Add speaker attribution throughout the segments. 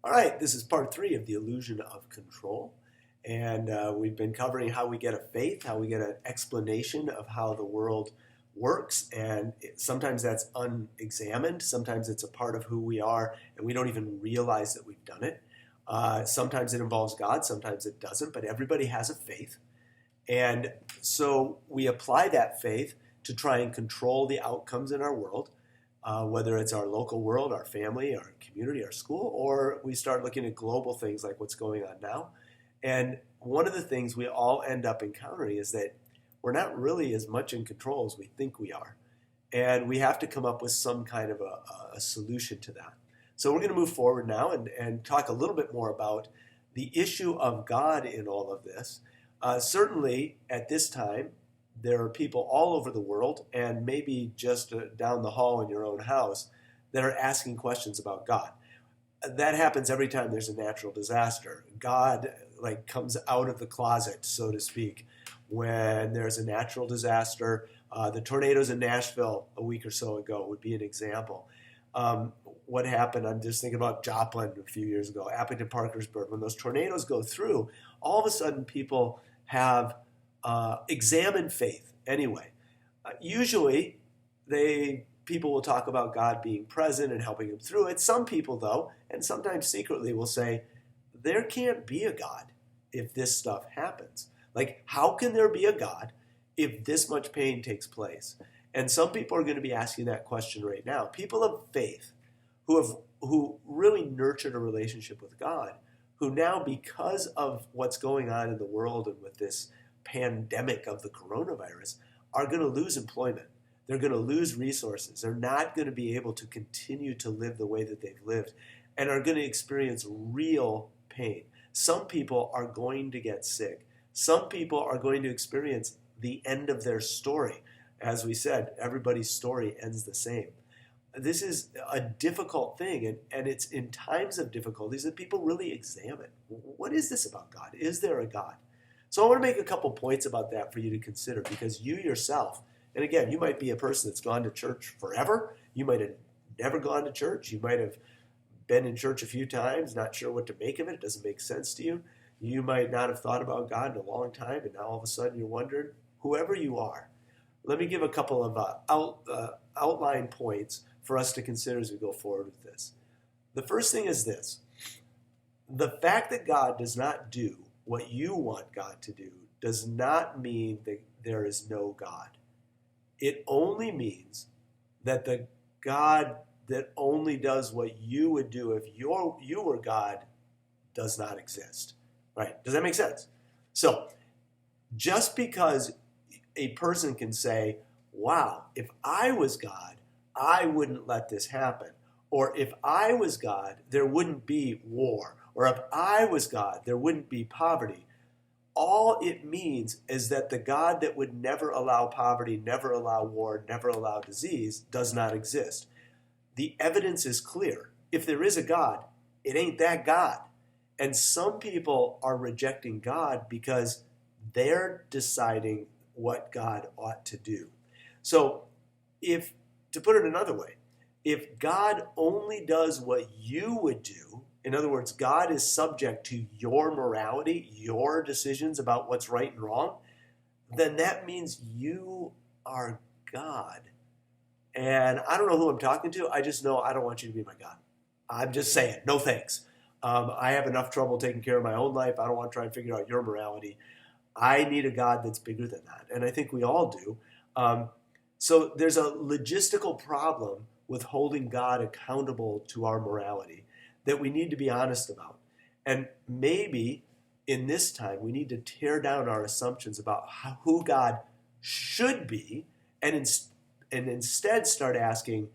Speaker 1: All right, this is part 3 of the illusion of control. And we've been covering how we get a faith, how we get an explanation of how the world works. And sometimes that's unexamined. Sometimes it's a part of who we are, and we don't even realize that we've done it. Sometimes it involves God, sometimes it doesn't, but everybody has a faith. And so we apply that faith to try and control the outcomes in our world. Whether it's our local world, our family, our community, our school, or we start looking at global things like what's going on now. And one of the things we all end up encountering is that we're not really as much in control as we think we are. And we have to come up with some kind of a solution to that. So we're going to move forward now and talk a little bit more about the issue of God in all of this. Certainly at this time, there are people all over the world, and maybe just down the hall in your own house, that are asking questions about God. That happens every time there's a natural disaster. God comes out of the closet, so to speak, when there's a natural disaster. The tornadoes in Nashville a week or so ago would be an example. What happened, I'm just thinking about Joplin a few years ago, Appleton Parkersburg, when those tornadoes go through, all of a sudden people have examine faith anyway. Usually, people will talk about God being present and helping them through it. Some people, though, and sometimes secretly, will say, there can't be a God if this stuff happens. How can there be a God if this much pain takes place? And some people are going to be asking that question right now. People of faith who really nurtured a relationship with God, who now, because of what's going on in the world and with this pandemic of the coronavirus, are going to lose employment. They're going to lose resources. They're not going to be able to continue to live the way that they've lived, and are going to experience real pain. Some people are going to get sick. Some people are going to experience the end of their story. As we said, everybody's story ends the same. This is a difficult thing, and it's in times of difficulties that people really examine. What is this about God? Is there a God? So I want to make a couple points about that for you to consider, because you yourself, and again, you might be a person that's gone to church forever. You might have never gone to church. You might have been in church a few times, not sure what to make of it. It doesn't make sense to you. You might not have thought about God in a long time, and now all of a sudden you're wondering, whoever you are, let me give a couple of outline points for us to consider as we go forward with this. The first thing is this. The fact that God does not do what you want God to do does not mean that there is no God. It only means that the God that only does what you would do if you were God does not exist. Right? Does that make sense? So, just because a person can say, wow, if I was God, I wouldn't let this happen. Or if I was God, there wouldn't be war. Or if I was God, there wouldn't be poverty. All it means is that the God that would never allow poverty, never allow war, never allow disease does not exist. The evidence is clear. If there is a God, it ain't that God. And some people are rejecting God because they're deciding what God ought to do. So to put it another way, if God only does what you would do, in other words, God is subject to your morality, your decisions about what's right and wrong, then that means you are God. And I don't know who I'm talking to. I just know I don't want you to be my God. I'm just saying, no thanks. I have enough trouble taking care of my own life. I don't want to try and figure out your morality. I need a God that's bigger than that. And I think we all do. So there's a logistical problem with holding God accountable to our morality that we need to be honest about. And maybe in this time, we need to tear down our assumptions about who God should be and instead start asking,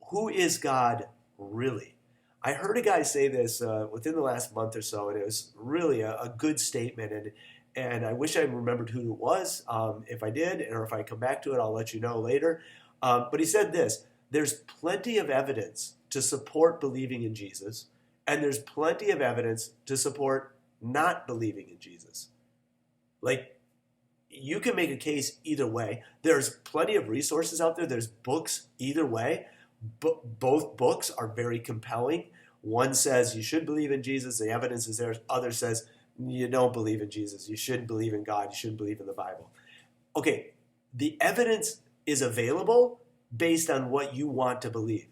Speaker 1: who is God really? I heard a guy say this within the last month or so, and it was really a good statement. And I wish I remembered who it was. If I did, or if I come back to it, I'll let you know later. But he said this: there's plenty of evidence to support believing in Jesus, and there's plenty of evidence to support not believing in Jesus. You can make a case either way. There's plenty of resources out there. There's books either way. Both books are very compelling. One says you should believe in Jesus, the evidence is there. Other says you don't believe in Jesus, you shouldn't believe in God, you shouldn't believe in the Bible. Okay, the evidence is available based on what you want to believe.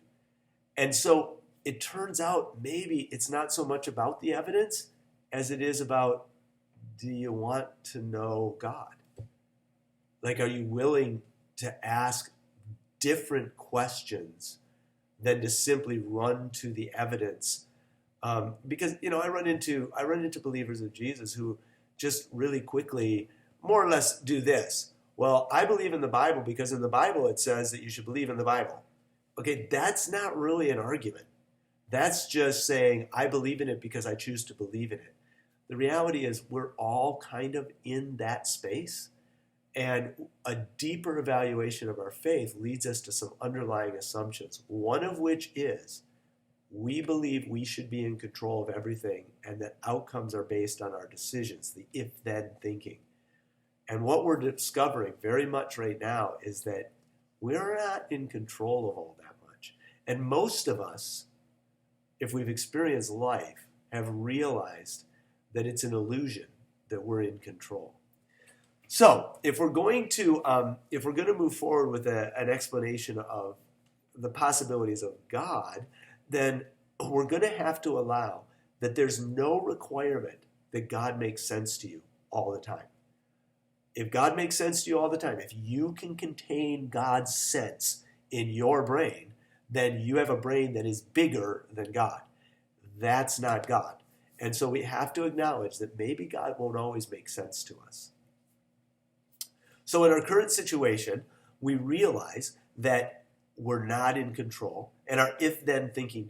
Speaker 1: And so it turns out maybe it's not so much about the evidence as it is about, do you want to know God? Like, are you willing to ask different questions than to simply run to the evidence? Because, I run into believers of Jesus who just really quickly, more or less, do this. Well, I believe in the Bible because in the Bible it says that you should believe in the Bible. Okay, that's not really an argument. That's just saying, I believe in it because I choose to believe in it. The reality is we're all kind of in that space, and a deeper evaluation of our faith leads us to some underlying assumptions, one of which is we believe we should be in control of everything and that outcomes are based on our decisions, the if-then thinking. And what we're discovering very much right now is that we're not in control of all that much. And most of us, if we've experienced life, have realized that it's an illusion that we're in control. So if we're going to move forward with an explanation of the possibilities of God, then we're going to have to allow that there's no requirement that God makes sense to you all the time. If God makes sense to you all the time, if you can contain God's sense in your brain, then you have a brain that is bigger than God. That's not God. And so we have to acknowledge that maybe God won't always make sense to us. So in our current situation, we realize that we're not in control, and our if-then thinking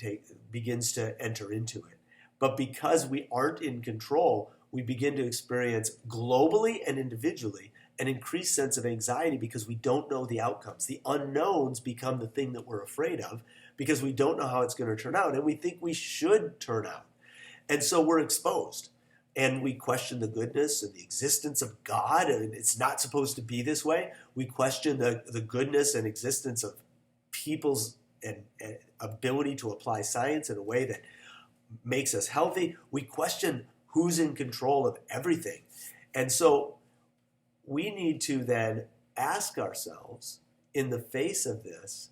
Speaker 1: begins to enter into it. But because we aren't in control, we begin to experience globally and individually an increased sense of anxiety because we don't know the outcomes. The unknowns become the thing that we're afraid of because we don't know how it's going to turn out, and we think we should turn out. And so we're exposed, and we question the goodness and the existence of God, and it's not supposed to be this way. We question the goodness and existence of people's and ability to apply science in a way that makes us healthy. We question who's in control of everything. And so we need to then ask ourselves, in the face of this,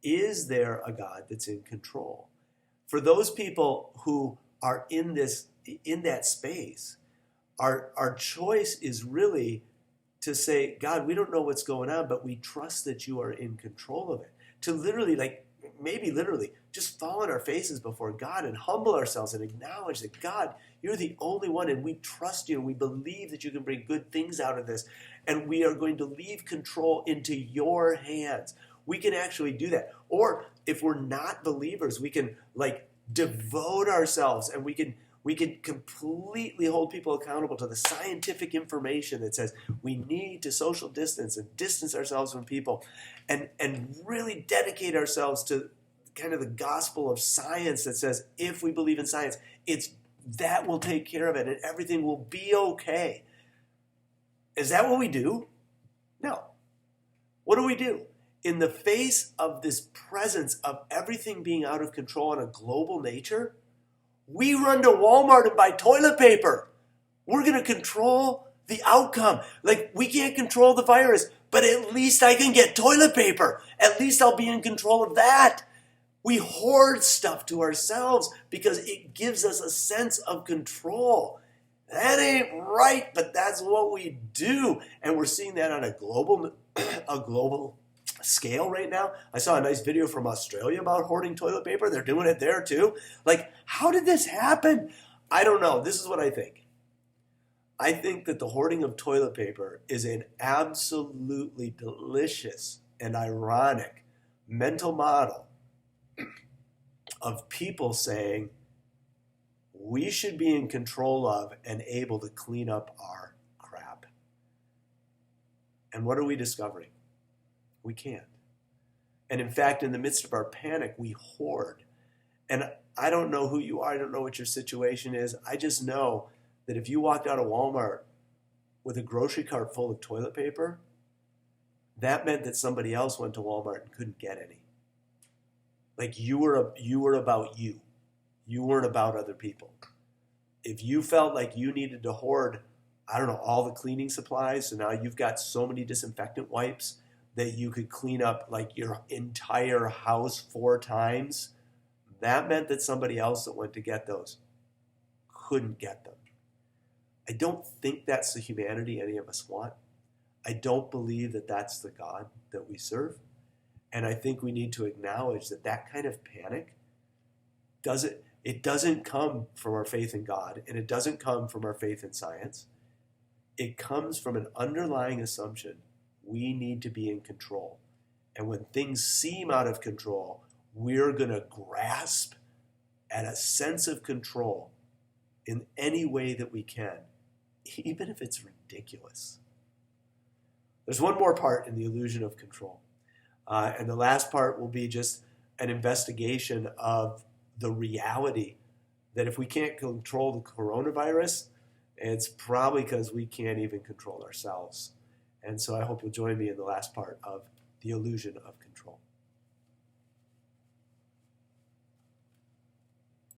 Speaker 1: is there a God that's in control? For those people who are in that space, our choice is really to say, God, we don't know what's going on, but we trust that you are in control of it. To literally, maybe literally, just fall on our faces before God and humble ourselves and acknowledge that, God, you're the only one, and we trust you, and we believe that you can bring good things out of this, and we are going to leave control into your hands. We can actually do that. Or if we're not believers, we can devote ourselves, and we can completely hold people accountable to the scientific information that says we need to social distance and distance ourselves from people, and really dedicate ourselves to kind of the gospel of science that says if we believe in science, that will take care of it and everything will be okay. Is that what we do? No. What do? In the face of this presence of everything being out of control on a global nature, we run to Walmart and buy toilet paper. We're going to control the outcome. We can't control the virus, but at least I can get toilet paper. At least I'll be in control of that. We hoard stuff to ourselves because it gives us a sense of control. That ain't right, but that's what we do. And we're seeing that on a global scale right now. I saw a nice video from Australia about hoarding toilet paper. They're doing it there too. How did this happen? I don't know. This is what I think. I think that the hoarding of toilet paper is an absolutely delicious and ironic mental model of people saying we should be in control of and able to clean up our crap. And what are we discovering? We can't. And in fact, in the midst of our panic, we hoard. And I don't know who you are. I don't know what your situation is. I just know that if you walked out of Walmart with a grocery cart full of toilet paper, that meant that somebody else went to Walmart and couldn't get any. You were about you. you weren't about other people. If you felt like you needed to hoard, I don't know, all the cleaning supplies, so now you've got so many disinfectant wipes that you could clean up like your entire house 4 times, that meant that somebody else that went to get those couldn't get them. I don't think that's the humanity any of us want. I don't believe that that's the God that we serve. And I think we need to acknowledge that that kind of panic doesn't come from our faith in God, and it doesn't come from our faith in science. It comes from an underlying assumption we need to be in control. And when things seem out of control, we're going to grasp at a sense of control in any way that we can, even if it's ridiculous. There's one more part in the illusion of control. And the last part will be just an investigation of the reality that if we can't control the coronavirus, it's probably because we can't even control ourselves. And so I hope you'll join me in the last part of the illusion of control.